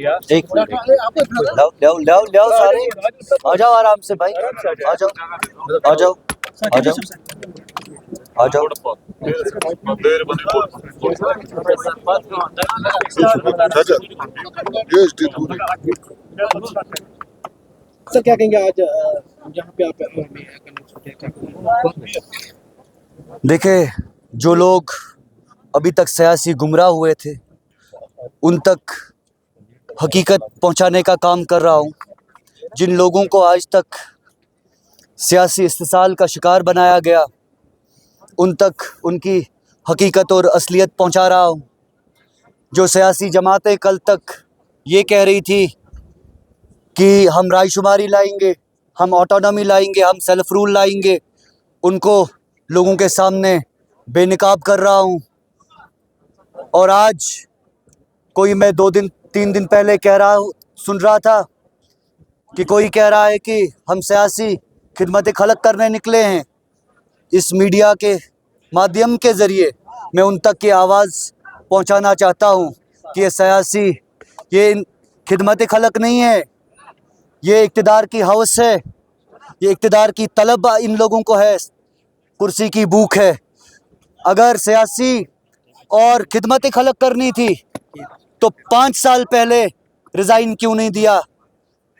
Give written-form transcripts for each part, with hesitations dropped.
किया। एक लो सारे आ जाओ आराम से भाई, आ जाओ आ जाओ आ जाओ आ जाओ। सर क्या कहेंगे आज यहाँ पे आप देखे, जो लोग अभी तक सियासी गुमराह हुए थे उन तक हकीकत पहुंचाने का काम कर रहा हूं। जिन लोगों को आज तक सियासी इस्तेसाल का शिकार बनाया गया उन तक उनकी हकीकत और असलियत पहुंचा रहा हूं। जो सियासी जमातें कल तक ये कह रही थी कि हम रायशुमारी लाएंगे, हम ऑटोनॉमी लाएंगे, हम सेल्फ रूल लाएंगे, उनको लोगों के सामने बेनकाब कर रहा हूं। और आज कोई, मैं 2-3 दिन पहले सुन रहा था कि कोई कह रहा है कि हम सियासी खिदमत खलक करने निकले हैं। इस मीडिया के माध्यम के ज़रिए मैं उन तक की आवाज़ पहुंचाना चाहता हूं कि ये खिदमत खलक नहीं है, ये इक़्तिदार की हवस है, ये इक़्तिदार की तलब इन लोगों को है, कुर्सी की भूख है। अगर सियासी और खिदमत खलक करनी थी तो 5 साल पहले रिज़ाइन क्यों नहीं दिया?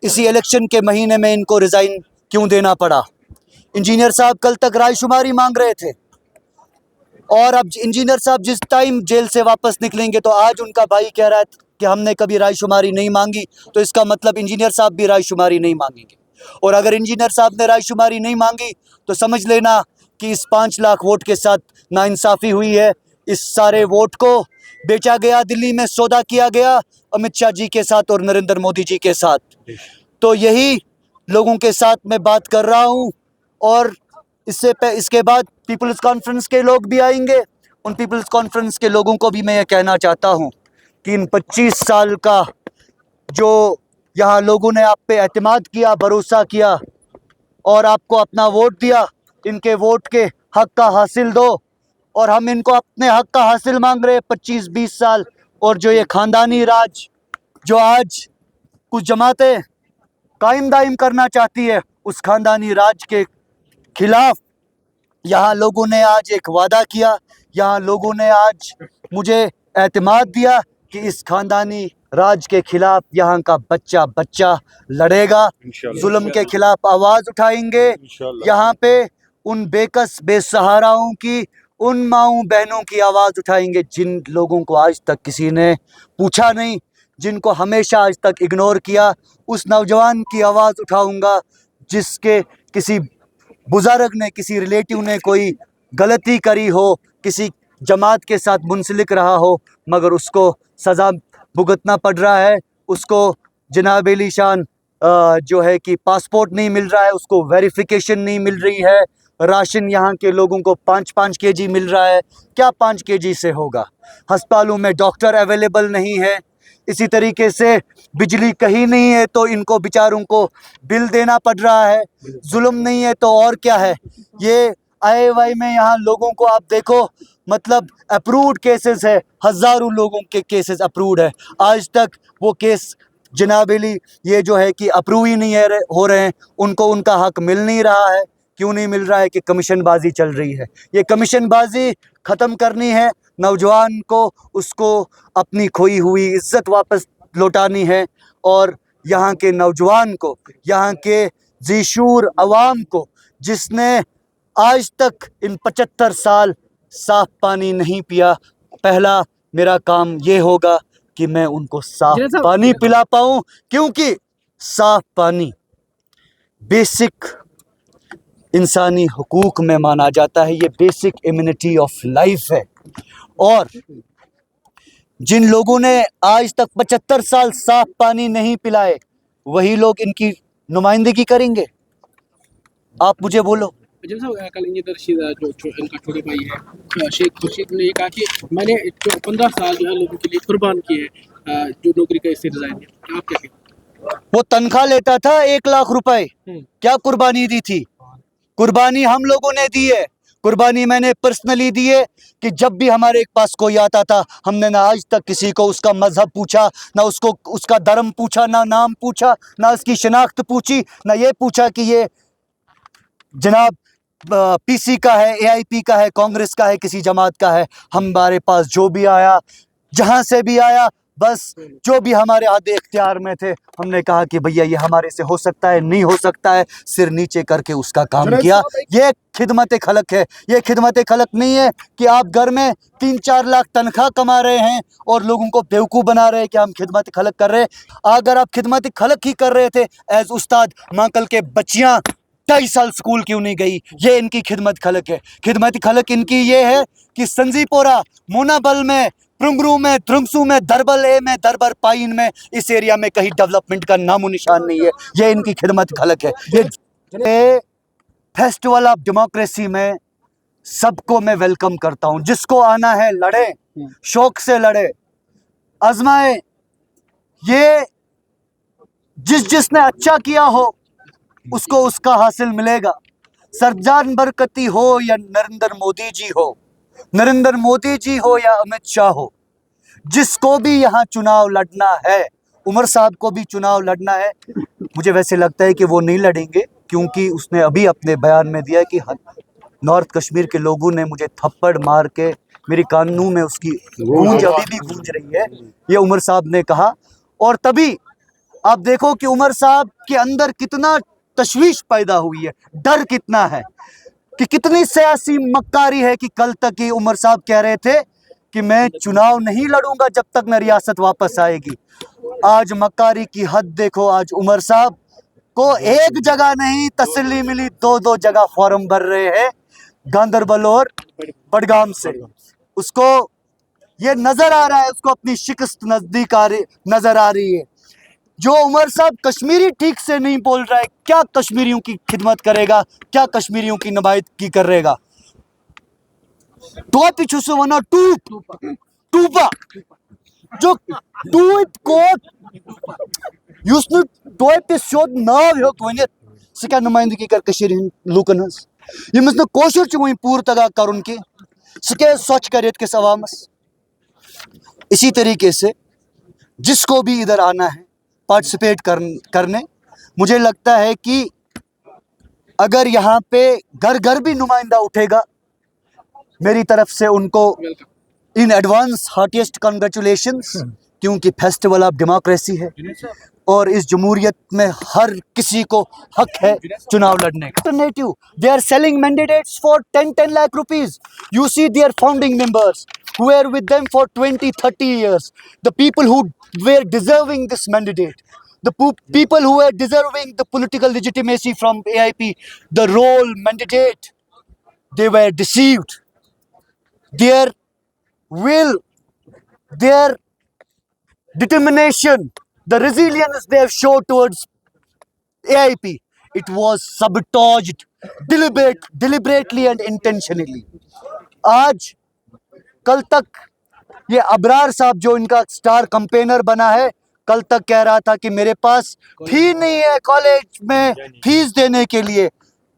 इसी इलेक्शन के महीने में इनको रिज़ाइन क्यों देना पड़ा? इंजीनियर साहब कल तक रायशुमारी मांग रहे थे और अब इंजीनियर साहब जिस टाइम जेल से वापस निकलेंगे तो आज उनका भाई कह रहा है कि हमने कभी रायशुमारी नहीं मांगी, तो इसका मतलब इंजीनियर साहब भी रायशुमारी नहीं मांगेंगे। और अगर इंजीनियर साहब ने रायशुमारी नहीं मांगी तो समझ लेना कि इस 5 लाख वोट के साथ नाइंसाफ़ी हुई है। इस सारे वोट को बेचा गया, दिल्ली में सौदा किया गया अमित शाह जी के साथ और नरेंद्र मोदी जी के साथ। तो यही लोगों के साथ मैं बात कर रहा हूं। और इसके बाद पीपल्स कॉन्फ्रेंस के लोग भी आएंगे। उन पीपल्स कॉन्फ्रेंस के लोगों को भी मैं ये कहना चाहता हूं कि इन 25 साल का जो यहाँ लोगों ने आप पे एतमाद किया, भरोसा किया और आपको अपना वोट दिया, इनके वोट के हक का हासिल दो। और हम इनको अपने हक का हासिल मांग रहे हैं 25-20 साल। और जो ये ख़ानदानी राज जो आज कुछ जमातें कायम दायम करना चाहती है, उस ख़ानदानी राज के खिलाफ यहाँ लोगों ने आज एक वादा किया, यहाँ लोगों ने आज मुझे एतमाद दिया कि इस ख़ानदानी राज के खिलाफ यहाँ का बच्चा बच्चा लड़ेगा, जुल्म के खिलाफ आवाज़ उठाएंगे। यहाँ पे उन बेकस बेसहाराओं की, उन माँओं बहनों की आवाज़ उठाएंगे जिन लोगों को आज तक किसी ने पूछा नहीं, जिनको हमेशा आज तक इग्नोर किया। उस नौजवान की आवाज़ उठाऊंगा जिसके किसी बुज़ुर्ग ने, किसी रिलेटिव ने कोई गलती करी हो, किसी जमात के साथ मुंसलिक रहा हो मगर उसको सज़ा भुगतना पड़ रहा है, उसको जनाब अली शान जो है कि पासपोर्ट नहीं मिल रहा है, उसको वेरिफिकेशन नहीं मिल रही है, राशन यहाँ के लोगों को 5-5 केजी मिल रहा है। क्या 5 केजी से होगा? अस्पतालों में डॉक्टर अवेलेबल नहीं है। इसी तरीके से बिजली कहीं नहीं है तो इनको बेचारों को बिल देना पड़ रहा है। जुल्म नहीं है तो और क्या है? ये IIY में यहाँ लोगों को आप देखो, मतलब अप्रूव्ड केसेस है, हज़ारों लोगों के केसेस अप्रूव्ड है। आज तक वो केस जनाब अली ये जो है कि अप्रूव ही नहीं हो रहे हैं, उनको उनका हक मिल नहीं रहा है। क्यों नहीं मिल रहा है? कि कमीशनबाजी चल रही है। ये कमीशनबाजी ख़त्म करनी है, नौजवान को उसको अपनी खोई हुई इज़्ज़त वापस लौटानी है। और यहाँ के नौजवान को, यहाँ के ज़ीशूर अवाम को, जिसने आज तक इन 75 साल साफ़ पानी नहीं पिया, पहला मेरा काम ये होगा कि मैं उनको साफ़ पानी पिला पाऊँ, क्योंकि साफ़ पानी बेसिक इंसानी हुकूक में माना जाता है। ये बेसिक इम्यूनिटी ऑफ लाइफ है। और जिन लोगों ने आज तक 75 साल साफ पानी नहीं पिलाए, वही लोग इनकी नुमाइंदगी करेंगे? आप मुझे बोलो। कल इंजीनियर रशीद जो इनका छोटे भाई है शेख खुर्शीद ने ये कहा कि मैंने 15 साल जो है लोगों के लिए कुर्बान किए हैं, जो नौकरी का इससे रिजाइन दिया। आप क्या कहें? वो तनख्वाह लेता था 1 लाख रुपए, क्या कुर्बानी दी थी? कुर्बानी हम लोगों ने दी है। कुर्बानी मैंने पर्सनली दी है कि जब भी हमारे पास कोई आता था, हमने ना आज तक किसी को उसका मजहब पूछा, ना उसको उसका धर्म पूछा, ना नाम पूछा, ना उसकी शनाख्त पूछी, ना ये पूछा कि ये जनाब पीसी का है, एआईपी का है, कांग्रेस का है, किसी जमात का है। हमारे पास जो भी आया, जहां से भी आया, बस जो भी हमारे आधे इख्तियार में थे, हमने कहा कि भैया ये हमारे से हो सकता है, नहीं हो सकता है, सिर नीचे करके उसका काम किया। ये खिदमत खलक है। ये खिदमत खलक नहीं है कि आप घर में 3-4 लाख तनख्वाह कमा रहे हैं और लोगों को बेवकूफ़ बना रहे हैं कि हम खिदमत खलक कर रहे हैं। अगर आप खिदमत खलक ही कर रहे थे एज उस्ताद, माकल के बच्चियाँ 2.5 साल स्कूल क्यों नहीं गई? ये इनकी खिदमत खलक है। खिदमत खलक इनकी ये है कि संजीपोरा, मोनाबल में, प्रुंगरू में, द्रुंगसू में, दरबल ए में, दरबर पाइन में, इस एरिया में कहीं डेवलपमेंट का नामो निशान नहीं है। ये इनकी खिदमत खलक है। ये फेस्टिवल ऑफ डेमोक्रेसी में सबको मैं वेलकम करता हूं। जिसको आना है लड़े, शौक से लड़े, आजमाए। ये जिसने अच्छा किया हो उसको उसका हासिल मिलेगा। सरजान बरकती हो या नरेंद्र मोदी जी हो, नरेंद्र मोदी जी हो या अमित शाह हो, जिसको भी यहाँ चुनाव लड़ना है, उमर साहब को भी चुनाव लड़ना है। मुझे वैसे लगता है कि वो नहीं लड़ेंगे, क्योंकि उसने अभी अपने बयान में दिया कि नॉर्थ कश्मीर के लोगों ने मुझे थप्पड़ मार के, मेरी कानों में उसकी गूंज अभी भी गूंज रही है, ये उमर साहब ने कहा। और तभी आप देखो कि उमर साहब के अंदर कितना तशवीश पैदा हुई है, डर कितना है, कि कितनी सियासी मक्कारी है कि कल तक ही उमर साहब कह रहे थे कि मैं चुनाव नहीं लड़ूंगा जब तक न रियासत वापस आएगी। आज मक्कारी की हद देखो। आज उमर साहब को एक जगह नहीं तसल्ली मिली, 2-2 जगह फॉर्म भर रहे हैं, गांदरबल और बडगाम से। उसको ये नजर आ रहा है, उसको अपनी शिकस्त नजदीक नजर आ रही है। जो उमर साहब कश्मीरी ठीक से नहीं बोल रहा है, क्या कश्मीरियों की खिदमत करेगा? क्या कश्मीरियों की नुमाइंदगी करेगा? तो पीछे से वना टूपा जो टूप को युसनु टोय पे शोद नाव हेक वनित, सह क्या नुमाइंदगी कर कश्मीर लूकन हज। यमिस न कोशिश च वही पूर तगा करुन कि सह क्या स्वच्छ कर किस अवामस। इसी तरीके से जिसको भी इधर आना है पार्टिसिपेट करने, मुझे लगता है कि अगर यहाँ पे घर घर भी नुमाइंदा उठेगा, मेरी तरफ से उनको इन एडवांस हार्टिएस्ट कंग्रेचुलेशंस, क्योंकि फेस्टिवल ऑफ डेमोक्रेसी है और इस जमहूरियत में हर किसी को हक है चुनाव लड़ने का। Alternative, they are selling mandates for 10 lakh rupees. You see their founding members who were with them for 20-30 years, the people who were deserving this mandate, the people who were deserving the political legitimacy from AIP, the role mandate, they were deceived. Their will, their determination, the resilience they have showed towards AIP, it was sabotaged deliberately and intentionally. आज कल तक ये अबरार साहब जो इनका star campaigner बना है, कल तक कह रहा था कि मेरे पास फी नहीं है कॉलेज में फीस देने के लिए।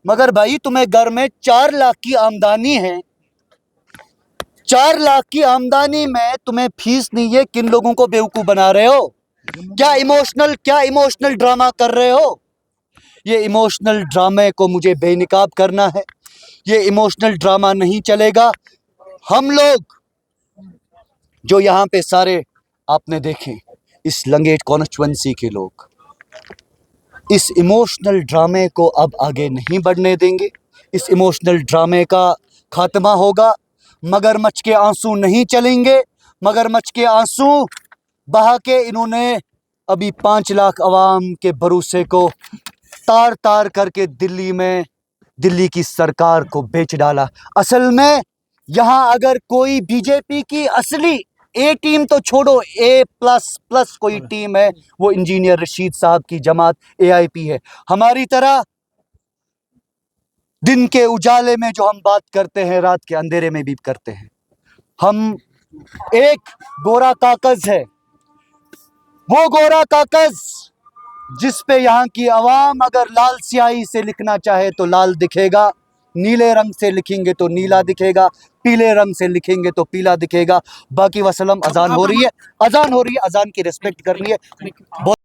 मगर भाई तुम्हें घर में 4 लाख की आमदनी है, 4 लाख की आमदनी में तुम्हें फीस नहीं है। किन लोगों को बेवकूफ बना रहे हो? क्या इमोशनल ड्रामा कर रहे हो? ये इमोशनल ड्रामे को मुझे बेनकाब करना है। ये इमोशनल ड्रामा नहीं चलेगा। हम लोग जो यहाँ पे सारे आपने देखे, इस लंगेट कॉन्स्टिट्यूएंसी के लोग इस इमोशनल ड्रामे को अब आगे नहीं बढ़ने देंगे। इस इमोशनल ड्रामे का खात्मा होगा। मगरमच्छ के आंसू नहीं चलेंगे। मगरमच्छ के आंसू बहा के इन्होंने अभी 5 लाख अवाम के भरोसे को तार तार करके दिल्ली की सरकार को बेच डाला। असल में यहाँ अगर कोई बीजेपी की असली ए टीम तो छोड़ो, A++ कोई टीम है, वो इंजीनियर रशीद साहब की जमात AIP है। हमारी तरह दिन के उजाले में जो हम बात करते हैं, रात के अंधेरे में भी करते हैं। हम एक गोरा कागज है, वो गोरा कागज जिस पे यहाँ की आवाम अगर लाल स्याही से लिखना चाहे तो लाल दिखेगा, नीले रंग से लिखेंगे तो नीला दिखेगा, पीले रंग से लिखेंगे तो पीला दिखेगा। बाकी वसलम, अजान हो रही है, अजान हो रही है, अजान की रिस्पेक्ट करनी है। बहुत